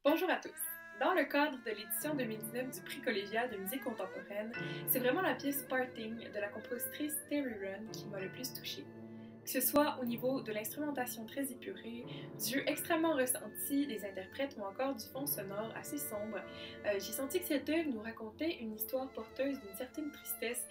Bonjour à tous! Dans le cadre de l'édition 2019 du Prix collégial de musique contemporaine, c'est vraiment la pièce Parting de la compositrice Terry Runn qui m'a le plus touchée. Que ce soit au niveau de l'instrumentation très épurée, du jeu extrêmement ressenti des interprètes ou encore du fond sonore assez sombre, j'ai senti que cette œuvre nous racontait une histoire porteuse d'une certaine tristesse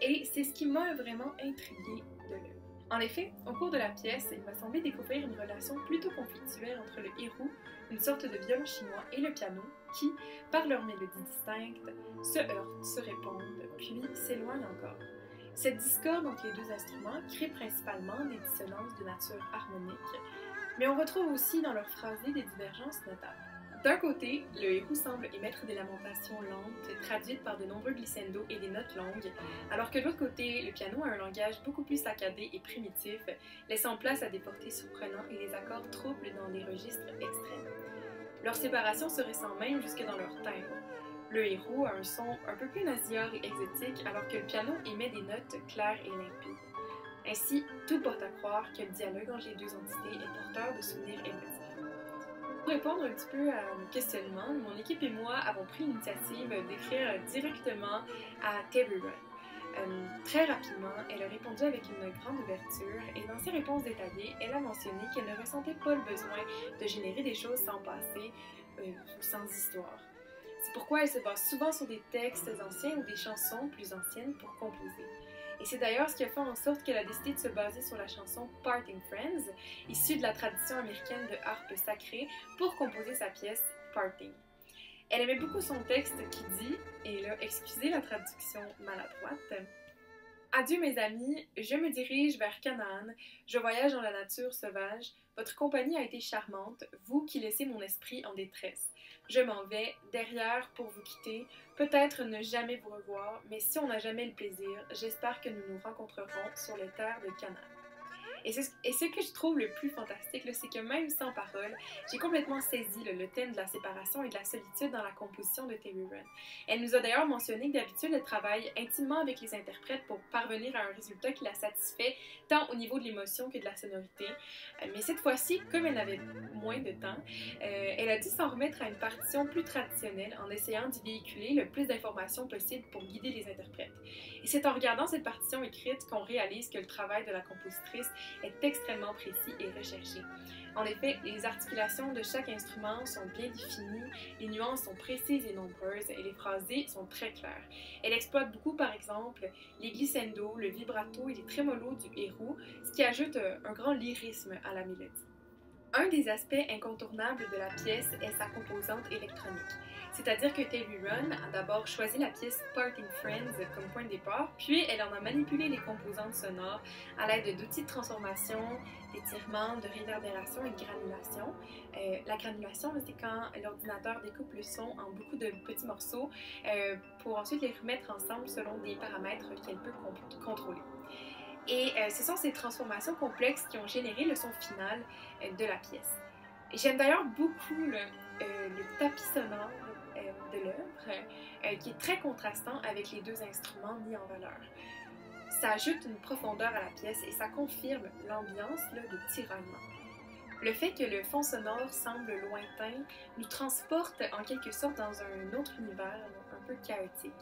et c'est ce qui m'a vraiment intriguée de l'œuvre. En effet, au cours de la pièce, il m'a semblé découvrir une relation plutôt conflictuelle entre le héros, une sorte de violon chinois, et le piano, qui, par leur mélodie distincte, se heurtent, se répondent, puis s'éloignent encore. Cette discorde entre les deux instruments crée principalement des dissonances de nature harmonique, mais on retrouve aussi dans leur phrasé des divergences notables. D'un côté, le héros semble émettre des lamentations lentes, traduites par de nombreux glissendos et des notes longues, alors que de l'autre côté, le piano a un langage beaucoup plus saccadé et primitif, laissant place à des portées surprenantes et des accords troubles dans des registres extrêmes. Leur séparation se ressent même jusque dans leur timbre. Le héros a un son un peu plus nasillard et exotique, alors que le piano émet des notes claires et limpides. Ainsi, tout porte à croire que le dialogue entre les deux entités est porteur de souvenirs émotifs. Pour répondre un petit peu à mon questionnement, mon équipe et moi avons pris l'initiative d'écrire directement à Terry Runn. Très rapidement, elle a répondu avec une grande ouverture et dans ses réponses détaillées, elle a mentionné qu'elle ne ressentait pas le besoin de générer des choses sans passé, sans histoire. C'est pourquoi elle se base souvent sur des textes anciens ou des chansons plus anciennes pour composer. Et c'est d'ailleurs ce qui a fait en sorte qu'elle a décidé de se baser sur la chanson Parting Friends, issue de la tradition américaine de harpe sacrée, pour composer sa pièce Parting. Elle aimait beaucoup son texte qui dit, et là, excusez la traduction maladroite, « Adieu mes amis, je me dirige vers Canaan, je voyage dans la nature sauvage, votre compagnie a été charmante, vous qui laissez mon esprit en détresse. Je m'en vais, derrière, pour vous quitter, peut-être ne jamais vous revoir, mais si on n'a jamais le plaisir, j'espère que nous nous rencontrerons sur les terres de Canaan. » Et ce que je trouve le plus fantastique, c'est que même sans parole, j'ai complètement saisi le thème de la séparation et de la solitude dans la composition de Terry Runn. Elle nous a d'ailleurs mentionné que d'habitude, elle travaille intimement avec les interprètes pour parvenir à un résultat qui la satisfait tant au niveau de l'émotion que de la sonorité. Mais cette fois-ci, comme elle avait moins de temps, elle a dû s'en remettre à une partition plus traditionnelle en essayant d'y véhiculer le plus d'informations possible pour guider les interprètes. Et c'est en regardant cette partition écrite qu'on réalise que le travail de la compositrice est extrêmement précis et recherché. En effet, les articulations de chaque instrument sont bien définies, les nuances sont précises et nombreuses et les phrasés sont très clairs. Elle exploite beaucoup par exemple les glissendos, le vibrato et les trémolos du héros, ce qui ajoute un grand lyrisme à la mélodie. Un des aspects incontournables de la pièce est sa composante électronique. C'est-à-dire que Terry Runn a d'abord choisi la pièce Parting Friends comme point de départ, puis elle en a manipulé les composantes sonores à l'aide d'outils de transformation, d'étirement, de réverbération et de granulation. La granulation, c'est quand l'ordinateur découpe le son en beaucoup de petits morceaux pour ensuite les remettre ensemble selon des paramètres qu'elle peut contrôler. Et ce sont ces transformations complexes qui ont généré le son final de la pièce. J'aime d'ailleurs beaucoup le tapis sonore de l'œuvre, qui est très contrastant avec les deux instruments mis en valeur. Ça ajoute une profondeur à la pièce et ça confirme l'ambiance de tiraillement. Le fait que le fond sonore semble lointain nous transporte en quelque sorte dans un autre univers un peu chaotique.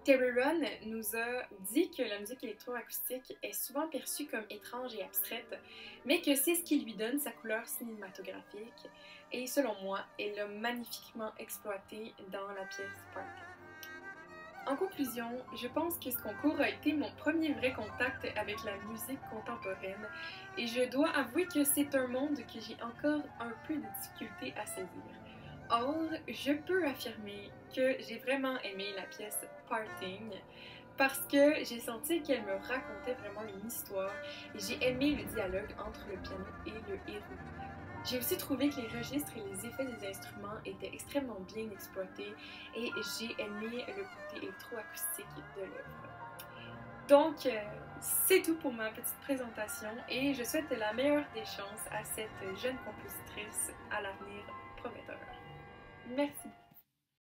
Terry Runn nous a dit que la musique électroacoustique est souvent perçue comme étrange et abstraite, mais que c'est ce qui lui donne sa couleur cinématographique, et selon moi, elle l'a magnifiquement exploité dans la pièce Parting. En conclusion, je pense que ce concours a été mon premier vrai contact avec la musique contemporaine, et je dois avouer que c'est un monde que j'ai encore un peu de difficulté à saisir. Or, je peux affirmer que j'ai vraiment aimé la pièce Parting parce que j'ai senti qu'elle me racontait vraiment une histoire et j'ai aimé le dialogue entre le piano et le héros. J'ai aussi trouvé que les registres et les effets des instruments étaient extrêmement bien exploités et j'ai aimé le côté électroacoustique de l'œuvre. Donc, c'est tout pour ma petite présentation et je souhaite la meilleure des chances à cette jeune compositrice à l'avenir prometteur. Merci.